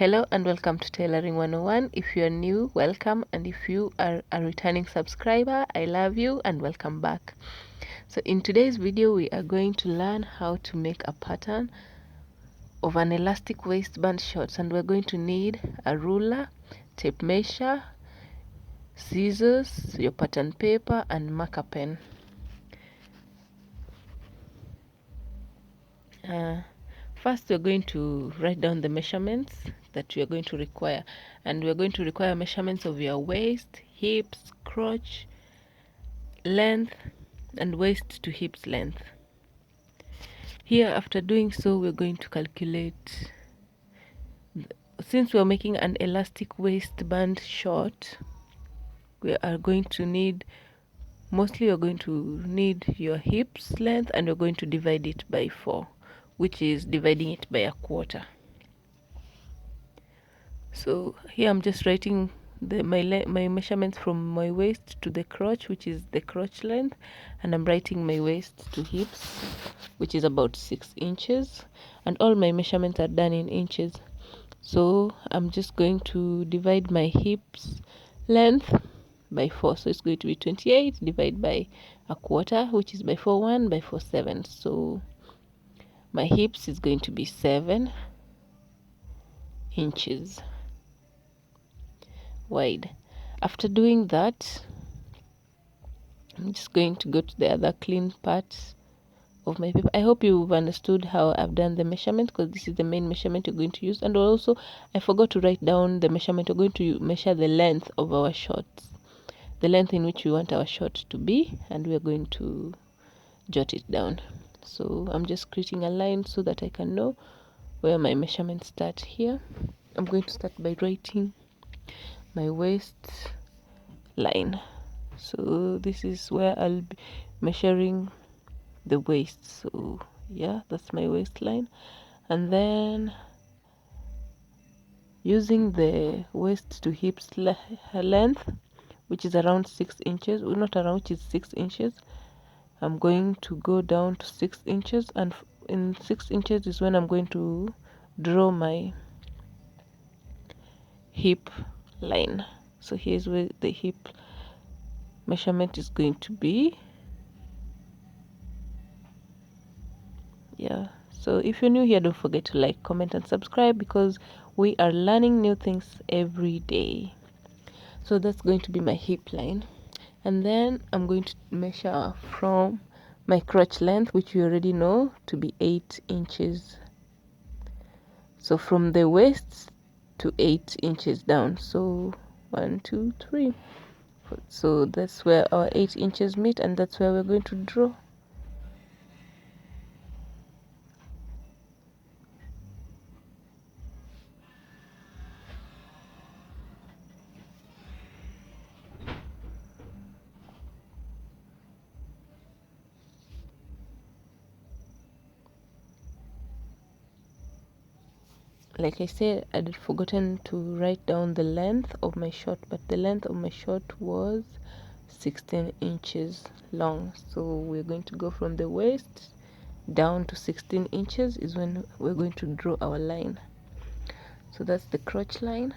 Hello and welcome to Tailoring 101. If you are new, welcome, and if you are a returning subscriber, I love you and welcome back. So in today's video, we are going to learn how to make a pattern of an elastic waistband shorts, and we're going to need a ruler, tape measure, scissors, your pattern paper, and marker pen. First, we're going to write down the measurements that we are going to require, and we're going to require measurements of your waist, hips, crotch, length, and waist to hips length. Here, after doing so, we're going to calculate, since we're making an elastic waistband short, we are going to need, mostly you're going to need your hips length, and we're going to divide it by 4, which is dividing it by a quarter. So here I'm just writing my measurements from my waist to the crotch, which is the crotch length, and I'm writing my waist to hips, which is about 6 inches, and all my measurements are done in inches. So I'm just going to divide my hips length by 4, so it's going to be 28 divided by a quarter, which is by 4 1 by 4 7. So my hips is going to be 7 inches wide. After doing that, I'm just going to go to the other clean part of my paper. I hope you've understood how I've done the measurement, because this is the main measurement you're going to use. And also, I forgot to write down the measurement. We're going to measure the length of our shorts, the length in which we want our short to be, and we're going to jot it down. So I'm just creating a line so that I can know where my measurements start. Here I'm going to start by writing my waist line. So this is where I'll be measuring the waist. So yeah, that's my waistline. And then using the waist to hips length, which is around 6 inches, well, not around, which is 6 inches, I'm going to go down to 6 inches, and in 6 inches is when I'm going to draw my hip line. So here's where the hip measurement is going to be. Yeah, so if you're new here, don't forget to like, comment, and subscribe, because we are learning new things every day. So that's going to be my hip line, and then I'm going to measure from my crotch length, which you already know to be 8 inches. So from the waist to 8 inches down. So 1 2 3. So that's where our 8 inches meet, and that's where we're going to draw. Like I said, I had forgotten to write down the length of my short, but the length of my short was 16 inches long. So we're going to go from the waist down to 16 inches is when we're going to draw our line. So that's the crotch line.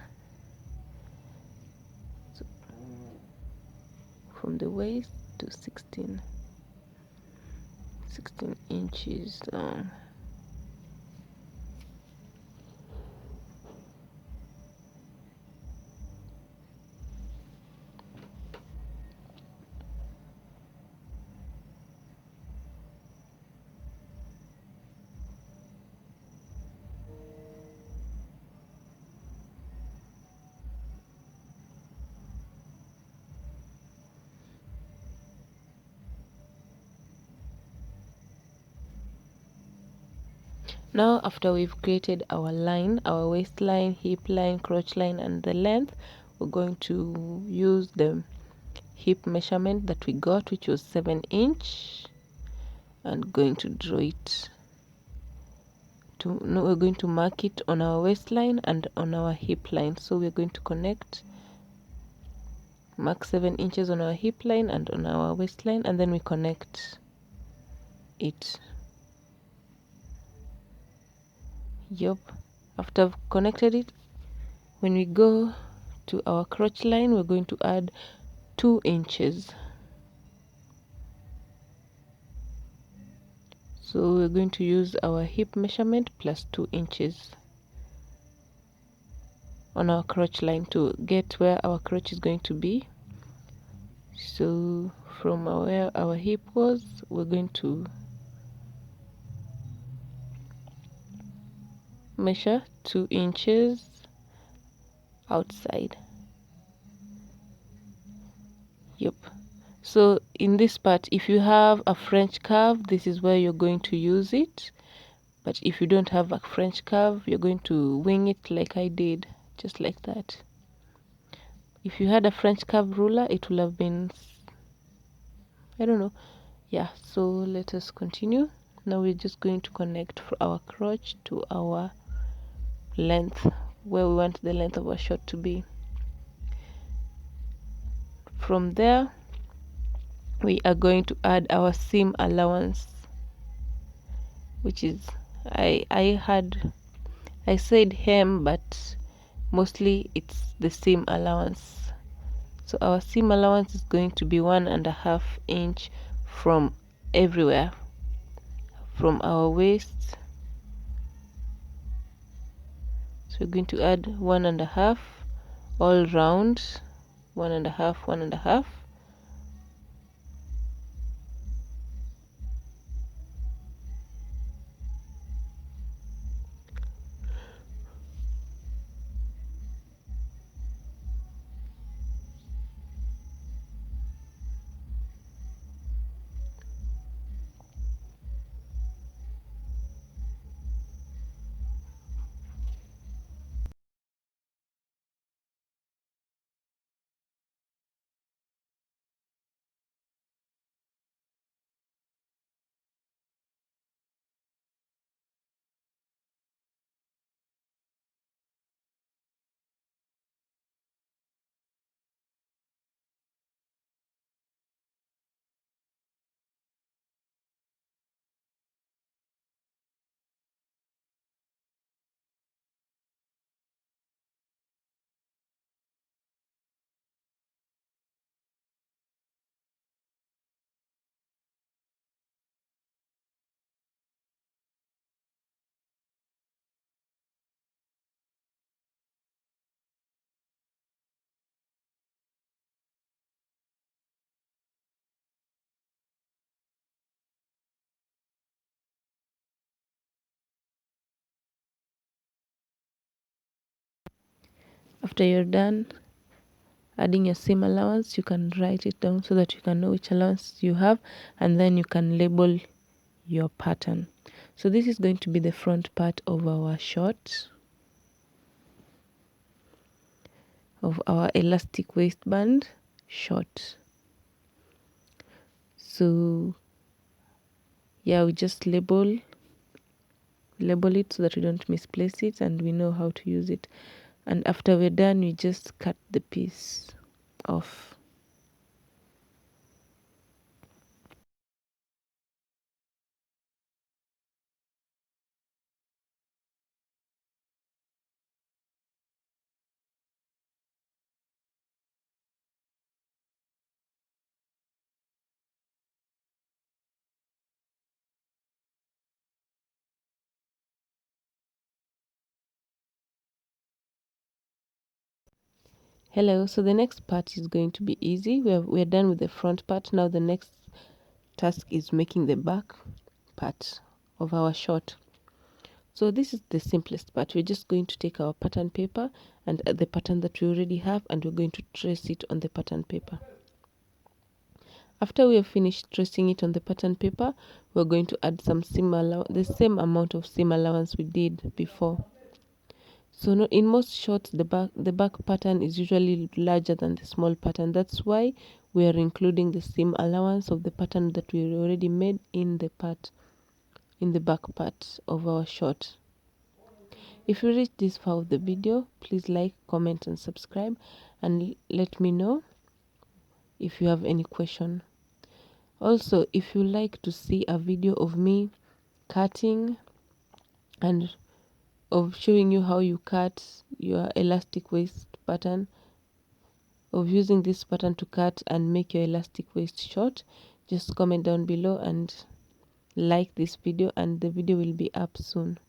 So from the waist to 16 inches long. Now, after we've created our line, our waistline, hip line, crotch line, and the length, we're going to use the hip measurement that we got, which was 7 inch, and going to draw it. We're going to mark it on our waistline and on our hip line. So we're going to connect, mark 7 inches on our hip line and on our waistline, and then we connect it. Yup. After I've connected it, when we go to our crotch line, we're going to add 2 inches. So we're going to use our hip measurement plus 2 inches on our crotch line to get where our crotch is going to be. So from where our hip was, we're going to measure 2 inches outside. Yep. So in this part, if you have a French curve, this is where you're going to use it. But if you don't have a French curve, you're going to wing it like I did, just like that. If you had a French curve ruler, it would have been, I don't know. Yeah, so let us continue. Now we're just going to connect our crotch to our length, where we want the length of our short to be. From there, we are going to add our seam allowance, which is, I said hem, but mostly it's the seam allowance. So our seam allowance is going to be 1.5 inch from everywhere, from our waist. So we're going to add 1.5 all round, 1.5, 1.5. After you're done adding your seam allowance, you can write it down so that you can know which allowance you have, and then you can label your pattern. So this is going to be the front part of our short, of our elastic waistband short. So yeah, we just label it so that we don't misplace it and we know how to use it. And after we're done, we just cut the piece off. Hello, so the next part is going to be easy. We're done with the front part. Now the next task is making the back part of our short. So this is the simplest part. We're just going to take our pattern paper and the pattern that we already have, and we're going to trace it on the pattern paper. After we have finished tracing it on the pattern paper, we're going to add some the same amount of seam allowance we did before. So no, in most shorts, the back pattern is usually larger than the small pattern. That's why we are including the seam allowance of the pattern that we already made in the back part of our short. If you reached this far of the video, please like, comment, and subscribe, and let me know if you have any question. Also, if you like to see a video of me cutting and of showing you how you cut your elastic waist pattern, of using this pattern to cut and make your elastic waist short, just comment down below and like this video, and the video will be up soon.